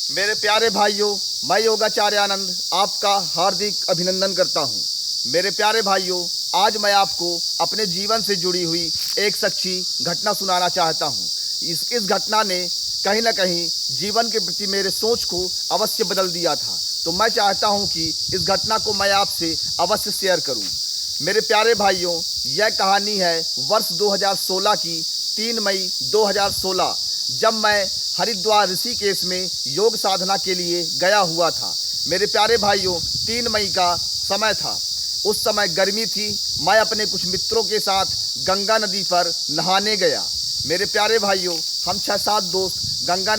मेरे प्यारे भाइयों, मैं योगाचार्य आनंद आपका हार्दिक अभिनंदन करता हूं। मेरे प्यारे भाइयों, आज मैं आपको अपने जीवन से जुड़ी हुई एक सच्ची घटना सुनाना चाहता हूं। इस घटना ने कहीं ना कहीं जीवन के प्रति मेरे सोच को अवश्य बदल दिया था। तो मैं चाहता हूं कि इस घटना को मैं आपसे अवश्य शेयर करूं। मेरे प्यारे भाइयों, यह कहानी है वर्ष 2016 की 3 मई 2016, जब मैं हरिद्वार ऋषिकेश में योग साधना के लिए गया हुआ था। मेरे प्यारे भाइयों, 3 मई का समय था। उस समय गर्मी थी। मैं अपने कुछ मित्रों के साथ गंगा नदी पर नहाने गया। मेरे प्यारे भाइयों, हम 6-7 दोस्त गंगा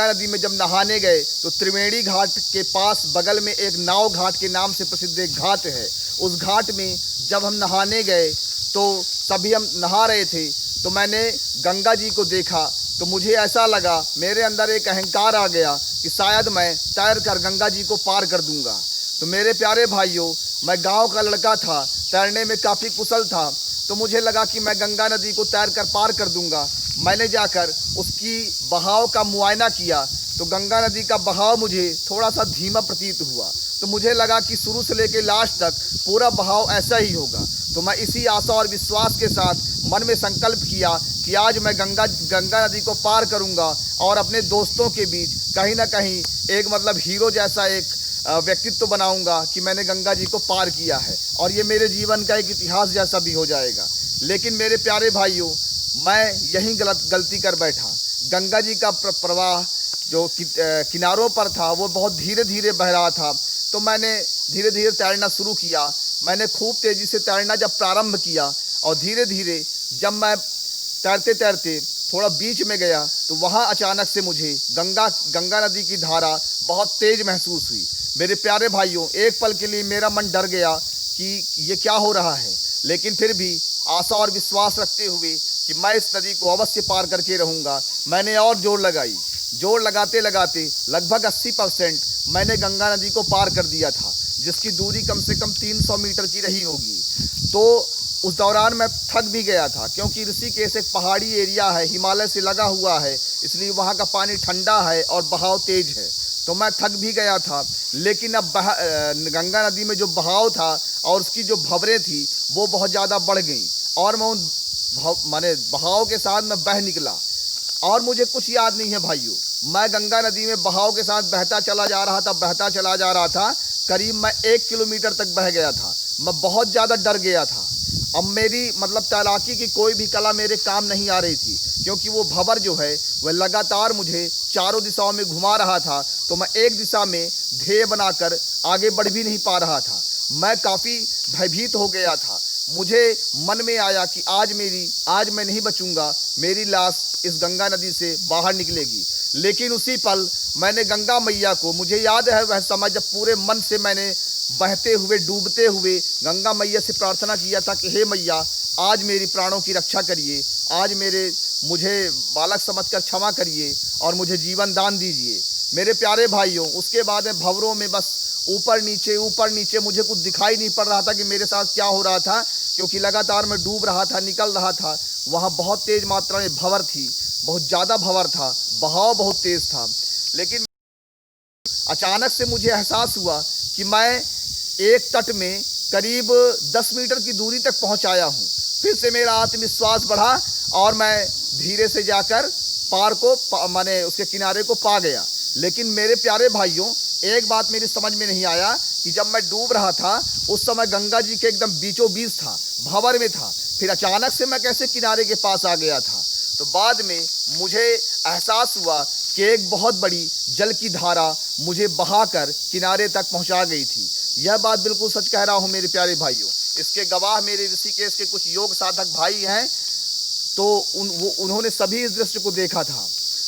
नदी में जब नहाने गए तो त्रिवेणी घाट के पास बगल में एक नाव घाट के नाम से प्रसिद्ध एक घाट है। उस घाट में जब हम नहाने गए तो सभी हम नहा रहे थे, तो मैंने गंगा जी को देखा तो मुझे ऐसा लगा, मेरे अंदर एक अहंकार आ गया कि शायद मैं तैर कर गंगा जी को पार कर दूंगा। तो मेरे प्यारे भाइयों, मैं गांव का लड़का था, तैरने में काफ़ी कुशल था, तो मुझे लगा कि मैं गंगा नदी को तैर कर पार कर दूंगा। मैंने जाकर उसकी बहाव का मुआयना किया तो गंगा नदी का बहाव मुझे थोड़ा सा धीमा प्रतीत हुआ। तो मुझे लगा कि शुरू से लेकर लास्ट तक पूरा बहाव ऐसा ही होगा। तो मैं इसी आशा और विश्वास के साथ मन में संकल्प किया कि आज मैं गंगा नदी को पार करूंगा और अपने दोस्तों के बीच कहीं ना कहीं एक हीरो जैसा एक व्यक्तित्व बनाऊंगा कि मैंने गंगा जी को पार किया है, और ये मेरे जीवन का एक इतिहास जैसा भी हो जाएगा। लेकिन मेरे प्यारे भाइयों, मैं यही गलती कर बैठा। गंगा जी का प्रवाह जो किनारों पर था वो बहुत धीरे धीरे बह रहा था। तो मैंने धीरे धीरे तैरना शुरू किया। मैंने खूब तेज़ी से तैरना जब प्रारंभ किया और धीरे धीरे जब मैं तैरते तैरते थोड़ा बीच में गया तो वहाँ अचानक से मुझे गंगा नदी की धारा बहुत तेज़ महसूस हुई। मेरे प्यारे भाइयों, एक पल के लिए मेरा मन डर गया कि ये क्या हो रहा है, लेकिन फिर भी आशा और विश्वास रखते हुए कि मैं इस नदी को अवश्य पार करके रहूँगा, मैंने और जोर लगाई। जोर लगाते लगाते लगभग 80% मैंने गंगा नदी को पार कर दिया था, जिसकी दूरी कम से कम 300 मीटर की रही होगी। तो उस दौरान मैं थक भी गया था, क्योंकि ऋषिकेश एक पहाड़ी एरिया है, हिमालय से लगा हुआ है, इसलिए वहाँ का पानी ठंडा है और बहाव तेज है। तो मैं थक भी गया था। लेकिन अब गंगा नदी में जो बहाव था और उसकी जो भंवरें थी वो बहुत ज़्यादा बढ़ गई, और मैं उन बहाव के साथ मैं बह निकला। और मुझे कुछ याद नहीं है भाइयों, मैं गंगा नदी में बहाव के साथ बहता चला जा रहा था। करीब मैं 1 किलोमीटर तक बह गया था। मैं बहुत ज़्यादा डर गया था। अब मेरी तैराकी की कोई भी कला मेरे काम नहीं आ रही थी, क्योंकि वो भंवर जो है वह लगातार मुझे चारों दिशाओं में घुमा रहा था। तो मैं एक दिशा में ध्येय बनाकर आगे बढ़ भी नहीं पा रहा था। मैं काफ़ी भयभीत हो गया था। मुझे मन में आया कि आज मैं नहीं बचूंगा, मेरी लाश इस गंगा नदी से बाहर निकलेगी। लेकिन उसी पल मैंने गंगा मैया को, मुझे याद है वह समय जब पूरे मन से मैंने बहते हुए डूबते हुए गंगा मैया से प्रार्थना किया था कि हे मैया, आज मेरी प्राणों की रक्षा करिए, आज मुझे बालक समझकर क्षमा करिए और मुझे जीवन दान दीजिए। मेरे प्यारे भाइयों, उसके बाद में भंवरों में बस ऊपर नीचे मुझे कुछ दिखाई नहीं पड़ रहा था कि मेरे साथ क्या हो रहा था, क्योंकि लगातार मैं डूब रहा था, निकल रहा था। वहाँ बहुत तेज़ मात्रा में भंवर थी, बहुत ज़्यादा भंवर था, बहाव बहुत तेज़ था। लेकिन अचानक से मुझे एहसास हुआ कि मैं एक तट में करीब 10 मीटर की दूरी तक पहुंच आया हूं। फिर से मेरा आत्मविश्वास बढ़ा और मैं धीरे से जाकर उसके किनारे को पा गया। लेकिन मेरे प्यारे भाइयों, एक बात मेरी समझ में नहीं आया कि जब मैं डूब रहा था उस समय गंगा जी के एकदम बीचों बीच था, भंवर में था, फिर अचानक से मैं कैसे किनारे के पास आ गया था। तो बाद में मुझे एहसास हुआ कि एक बहुत बड़ी जल की धारा मुझे बहाकर किनारे तक पहुंचा गई थी। यह बात बिल्कुल सच कह रहा हूं मेरे प्यारे भाइयों। इसके गवाह मेरे ऋषिकेश के कुछ योग साधक भाई हैं, तो उन्होंने सभी इस दृश्य को देखा था।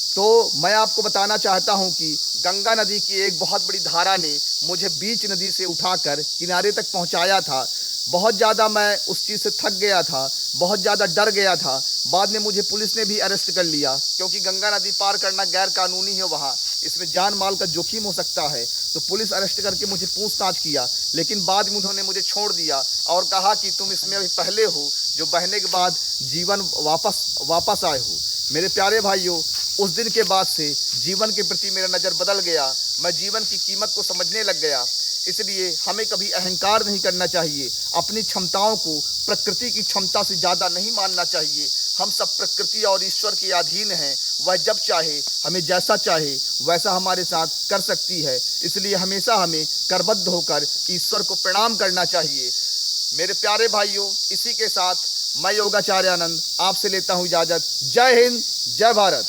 तो मैं आपको बताना चाहता हूं कि गंगा नदी की एक बहुत बड़ी धारा ने मुझे बीच नदी से उठाकर किनारे तक पहुंचाया था। बहुत ज़्यादा मैं उस चीज़ से थक गया था, बहुत ज़्यादा डर गया था। बाद में मुझे पुलिस ने भी अरेस्ट कर लिया, क्योंकि गंगा नदी पार करना गैर कानूनी है, वहाँ इसमें जान माल का जोखिम हो सकता है। तो पुलिस अरेस्ट करके मुझे पूछताछ किया, लेकिन बाद में उन्होंने मुझे छोड़ दिया और कहा कि तुम इसमें अभी पहले हो जो बहने के बाद जीवन वापस आए हो। मेरे प्यारे भाइयों, उस दिन के बाद से जीवन के प्रति मेरा नज़र बदल गया। मैं जीवन की कीमत को समझने लग गया। इसलिए हमें कभी अहंकार नहीं करना चाहिए। अपनी क्षमताओं को प्रकृति की क्षमता से ज़्यादा नहीं मानना चाहिए। हम सब प्रकृति और ईश्वर के अधीन हैं। वह जब चाहे, हमें जैसा चाहे वैसा हमारे साथ कर सकती है। इसलिए हमेशा हमें करबद्ध होकर ईश्वर को प्रणाम करना चाहिए। मेरे प्यारे भाइयों, इसी के साथ मैं योगाचार्य आनंद आपसे लेता हूँ इजाज़त। जय हिंद, जय भारत।